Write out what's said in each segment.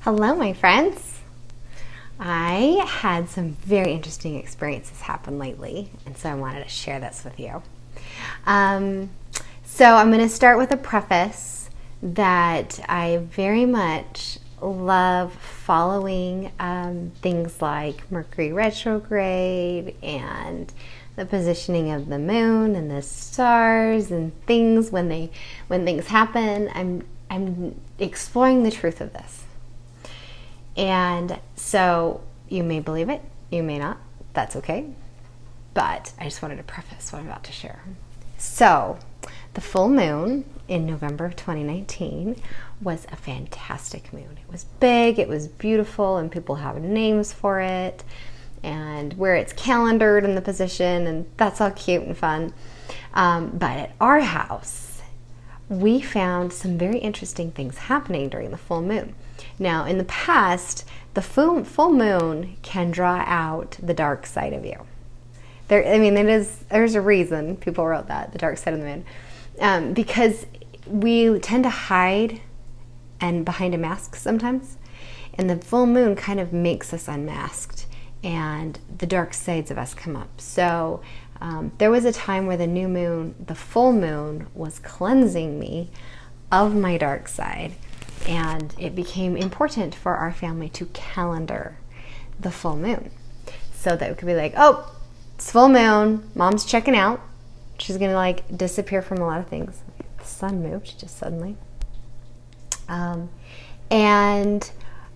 Hello, my friends. I had some very interesting experiences happen lately, and so I wanted to share this with you. So I'm going to start with a preface that I very much love following things like Mercury retrograde and the positioning of the moon and the stars and things when things happen. I'm exploring the truth of this. And so you may believe it, you may not, that's okay. But I just wanted to preface what I'm about to share. So the full moon in November of 2019 was a fantastic moon. It was big, it was beautiful, and people have names for it, and where it's calendared in the position, and that's all cute and fun. But at our house, we found some very interesting things happening during the full moon. Now, in the past, the full moon can draw out the dark side of you. There's a reason people wrote that, the dark side of the moon, because we tend to hide and behind a mask sometimes, and the full moon kind of makes us unmasked, and the dark sides of us come up. So there was a time where the full moon, was cleansing me of my dark side. And it became important for our family to calendar the full moon. So that it could be like, oh, it's full moon, mom's checking out. She's going to disappear from a lot of things. The sun moved just suddenly. And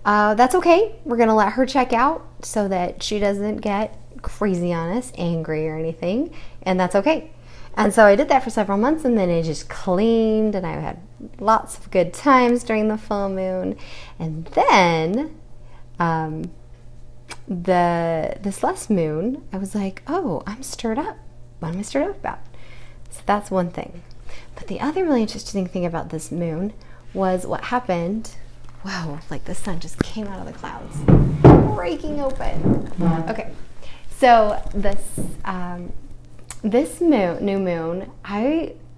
that's okay. We're going to let her check out so that she doesn't get crazy on us, angry or anything. And that's okay. And so I did that for several months, and then it just cleaned, and I had lots of good times during the full moon. And then this last moon, I was like, oh, I'm stirred up. What am I stirred up about? So that's one thing. But the other really interesting thing about this moon was what happened. Wow, like the sun just came out of the clouds, breaking open. Okay, so this new moon,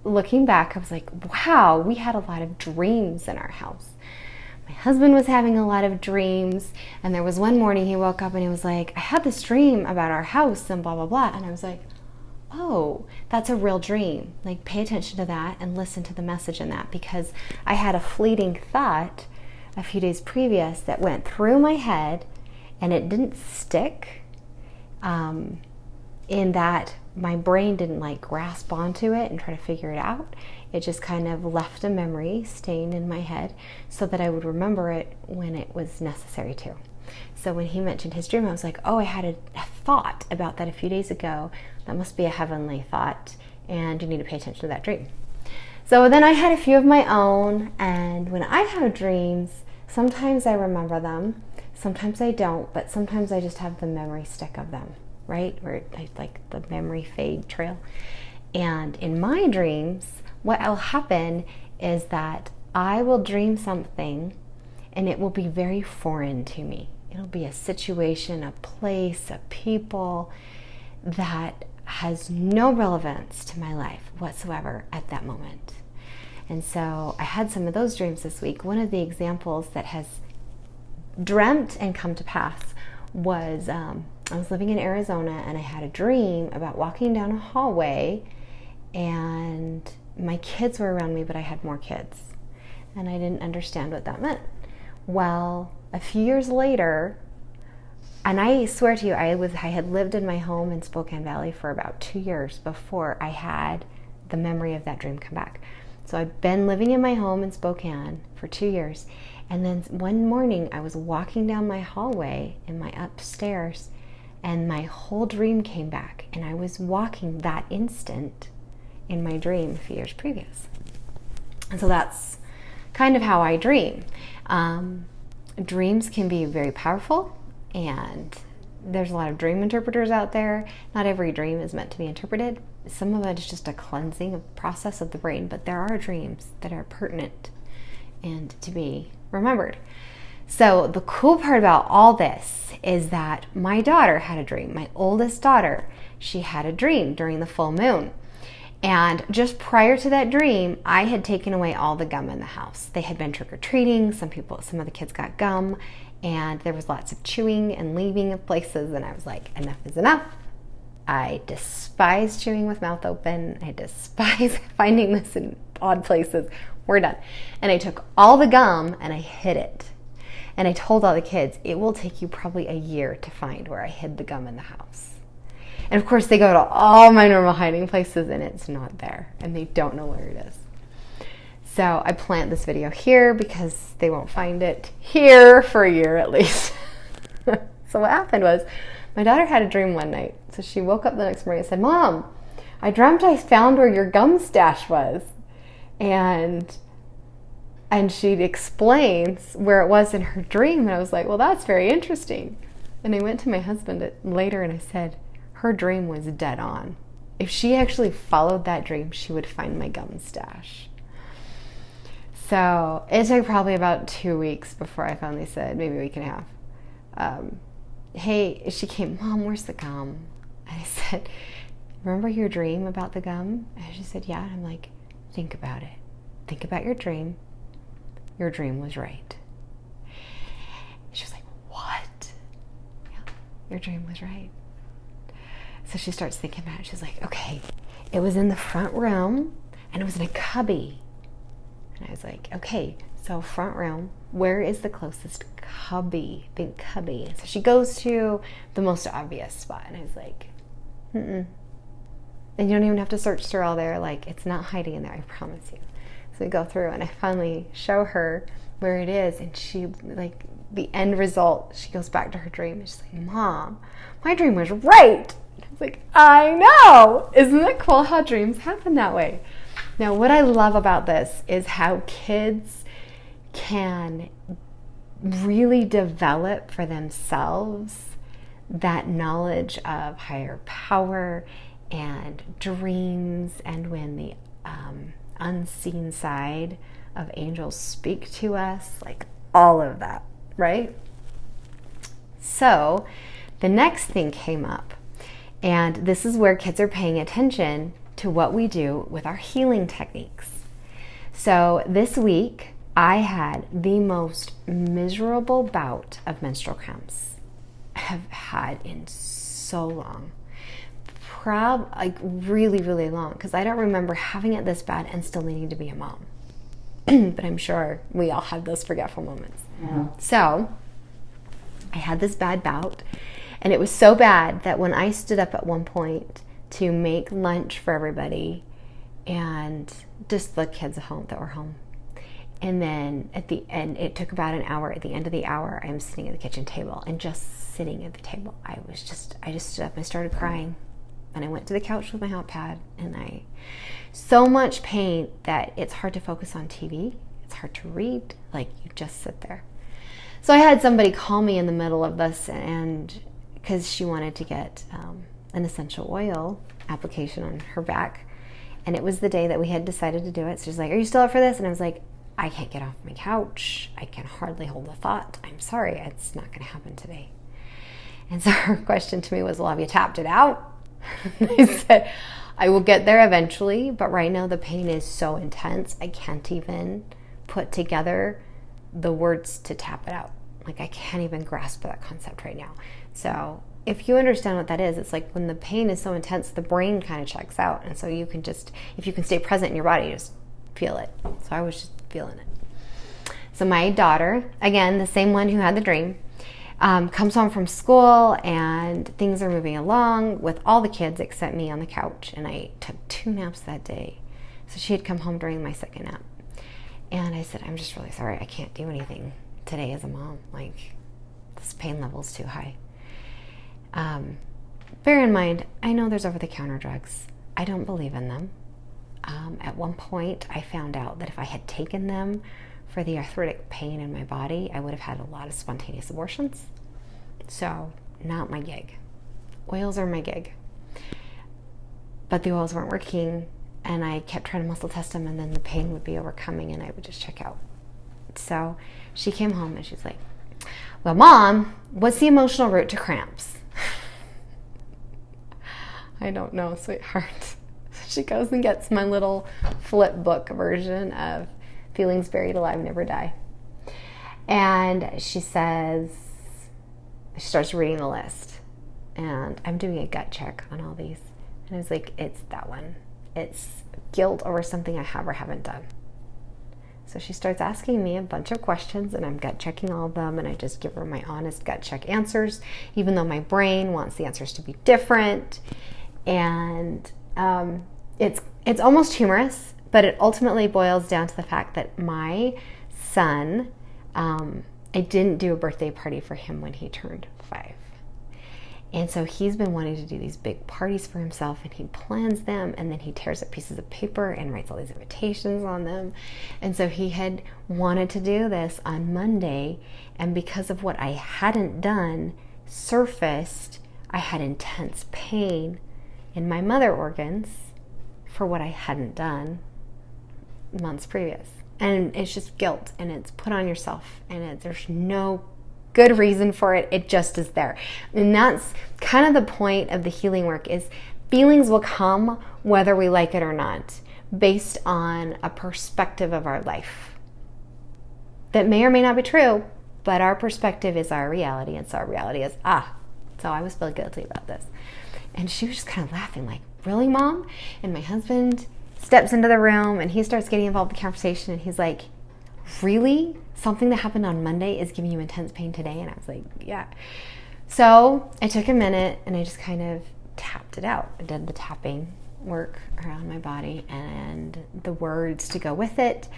looking back, I was like, wow, we had a lot of dreams in our house. My husband was having a lot of dreams, and there was one morning he woke up and he was like, I had this dream about our house and blah, blah, blah. And I was like, oh, that's a real dream. Pay attention to that and listen to the message in that, because I had a fleeting thought a few days previous that went through my head, and it didn't stick in that my brain didn't grasp onto it and try to figure it out. It just kind of left a memory stain in my head so that I would remember it when it was necessary to. So when he mentioned his dream, I was like, oh, I had a thought about that a few days ago. That must be a heavenly thought, and you need to pay attention to that dream. So then I had a few of my own, and when I have dreams, sometimes I remember them, sometimes I don't, but sometimes I just have the memory stick of them. Right? Where like the memory fade trail. And in my dreams, what will happen is that I will dream something and it will be very foreign to me. It'll be a situation, a place, a people that has no relevance to my life whatsoever at that moment. And so I had some of those dreams this week. One of the examples that has dreamt and come to pass was I was living in Arizona, and I had a dream about walking down a hallway, and my kids were around me, but I had more kids, and I didn't understand what that meant. Well, a few years later, and I swear to you, I had lived in my home in Spokane Valley for about 2 years before I had the memory of that dream come back. So I've been living in my home in Spokane for 2 years, and then one morning I was walking down my hallway in my upstairs, and my whole dream came back, and I was walking that instant in my dream a few years previous. And so that's kind of how I dream. Dreams can be very powerful, and there's a lot of dream interpreters out there. Not every dream is meant to be interpreted. Some of it is just a cleansing process of the brain, but there are dreams that are pertinent and to be remembered. So the cool part about all this is that my daughter had a dream. My oldest daughter, she had a dream during the full moon. And just prior to that dream, I had taken away all the gum in the house. They had been trick-or-treating. Some of the kids got gum, and there was lots of chewing and leaving of places. And I was like, enough is enough. I despise chewing with mouth open. I despise finding this in odd places. We're done. And I took all the gum and I hid it. And I told all the kids, it will take you probably a year to find where I hid the gum in the house. And of course, they go to all my normal hiding places and it's not there. And they don't know where it is. So I plant this video here because they won't find it here for a year at least. So what happened was, my daughter had a dream one night. So she woke up the next morning and said, Mom, I dreamt I found where your gum stash was. And she explains where it was in her dream. And I was like, well, that's very interesting. And I went to my husband later and I said, her dream was dead on. If she actually followed that dream, she would find my gum stash. So it took probably about 2 weeks before I finally said, maybe a week and a half. Hey, she came, Mom, where's the gum? And I said, remember your dream about the gum? And she said, yeah. And I'm like, think about it. Think about your dream. Your dream was right. She was like, what? Yeah, your dream was right. So she starts thinking about it. She's like, okay, it was in the front room and it was in a cubby. And I was like, okay, so front room, where is the closest cubby? Big cubby. So she goes to the most obvious spot. And I was like, And you don't even have to search through all there. Like, it's not hiding in there, I promise you. So we go through and I finally show her where it is. And she, like, the end result, she goes back to her dream. And she's like, Mom, my dream was right. I was like, I know. Isn't it cool how dreams happen that way? Now, what I love about this is how kids can really develop for themselves that knowledge of higher power and dreams, and when the unseen side of angels speak to us, like all of that, right? So the next thing came up, and this is where kids are paying attention to what we do with our healing techniques. So this week, I had the most miserable bout of menstrual cramps I have had in so long. Like really, really long, because I don't remember having it this bad and still needing to be a mom. But I'm sure we all have those forgetful moments. Yeah. So I had this bad bout, and it was so bad that when I stood up at one point to make lunch for everybody and just the kids at home that were home, and then at the end, it took about an hour. At the end of the hour, I'm sitting at the kitchen table, and just sitting at the table, I just stood up and I started crying. And I went to the couch with my hot pad, and so much pain that it's hard to focus on TV. It's hard to read. Like, you just sit there. So I had somebody call me in the middle of this, and because she wanted to get an essential oil application on her back. And it was the day that we had decided to do it. So she's like, are you still up for this? And I was like, I can't get off my couch. I can hardly hold a thought. I'm sorry, it's not going to happen today. And so her question to me was, well, have you tapped it out? I said, I will get there eventually, but right now the pain is so intense, I can't even put together the words to tap it out. Like, I can't even grasp that concept right now. So if you understand what that is, it's like when the pain is so intense, the brain kind of checks out. And so you can just, if you can stay present in your body, just feel it. So I was just feeling it. So my daughter, again, the same one who had the dream, comes home from school, and things are moving along with all the kids except me on the couch. And I took 2 naps that day. So she had come home during my second nap. And I said, I'm just really sorry. I can't do anything today as a mom. Like, this pain level's too high. Bear in mind, I know there's over-the-counter drugs. I don't believe in them. At one point, I found out that if I had taken them for the arthritic pain in my body, I would have had a lot of spontaneous abortions. So, not my gig. Oils are my gig. But the oils weren't working, and I kept trying to muscle test them, and then the pain would be overcoming, and I would just check out. So she came home, and she's like, well, Mom, what's the emotional root to cramps? I don't know, sweetheart. She goes and gets my little flip book version of Feelings Buried Alive Never Die. And she says, she starts reading the list. And I'm doing a gut check on all these. And I was like, it's that one. It's guilt over something I have or haven't done. So she starts asking me a bunch of questions, and I'm gut checking all of them, and I just give her my honest gut check answers, even though my brain wants the answers to be different. And it's almost humorous, but it ultimately boils down to the fact that my son, I didn't do a birthday party for him when he turned 5. And so he's been wanting to do these big parties for himself, and he plans them, and then he tears up pieces of paper and writes all these invitations on them. And so he had wanted to do this on Monday, and because of what I hadn't done surfaced, I had intense pain in my mother organs for what I hadn't done months previous. And it's just guilt, and it's put on yourself, and there's no good reason for it. It just is there. And that's kind of the point of the healing work, is feelings will come whether we like it or not, based on a perspective of our life that may or may not be true, but our perspective is our reality. And so our reality is, so I was feeling guilty about this. And she was just kind of laughing like, really, Mom? And my husband steps into the room, and he starts getting involved in the conversation, and he's like, really? Something that happened on Monday is giving you intense pain today? And I was like, yeah. So I took a minute, and I just kind of tapped it out. I did the tapping work around my body and the words to go with it.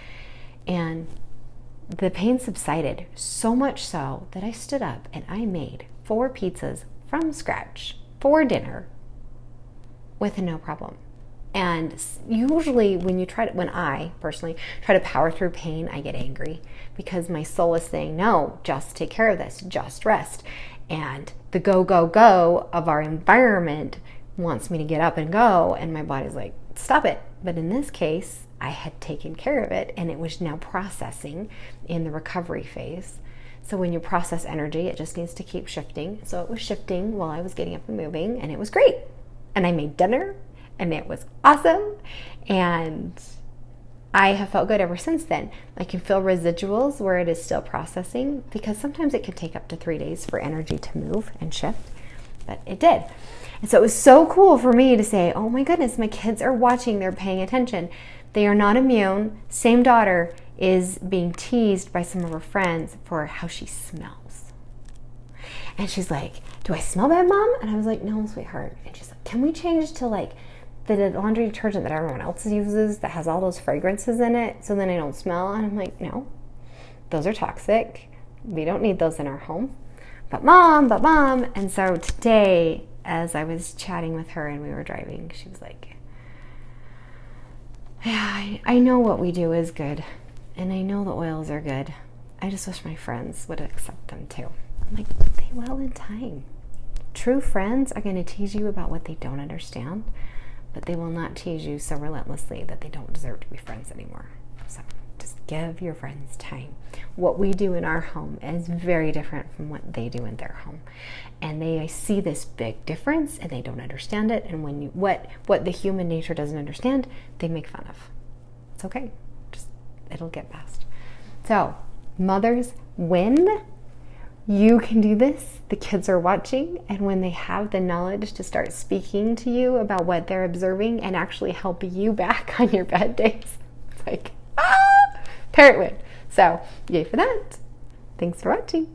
And the pain subsided, so much so that I stood up and I made 4 pizzas from scratch for dinner with no problem. And usually when I personally try to power through pain, I get angry because my soul is saying, no, just take care of this, just rest. And the go, go, go of our environment wants me to get up and go, and my body's like, stop it. But in this case, I had taken care of it, and it was now processing in the recovery phase. So when you process energy, it just needs to keep shifting. So it was shifting while I was getting up and moving, and it was great. And I made dinner, and it was awesome. And I have felt good ever since then. I can feel residuals where it is still processing, because sometimes it can take up to 3 days for energy to move and shift, but it did. And so it was so cool for me to say, oh my goodness, my kids are watching, they're paying attention. They are not immune. Same daughter is being teased by some of her friends for how she smells. And she's like, do I smell bad, Mom? And I was like, no, sweetheart. And she's like, can we change to like the laundry detergent that everyone else uses that has all those fragrances in it so then I don't smell? And I'm like, no, those are toxic. We don't need those in our home. But mom. And so today, as I was chatting with her and we were driving, she was like, yeah, I know what we do is good, and I know the oils are good. I just wish my friends would accept them too. I'm like, they will in time. True friends are going to tease you about what they don't understand, but they will not tease you so relentlessly that they don't deserve to be friends anymore. So just give your friends time. What we do in our home is very different from what they do in their home. And they see this big difference and they don't understand it. And when what the human nature doesn't understand, they make fun of. It's okay. It'll get past. So, mothers, when you can do this, the kids are watching, and when they have the knowledge to start speaking to you about what they're observing and actually help you back on your bad days, it's like, parent win. So, yay for that. Thanks for watching.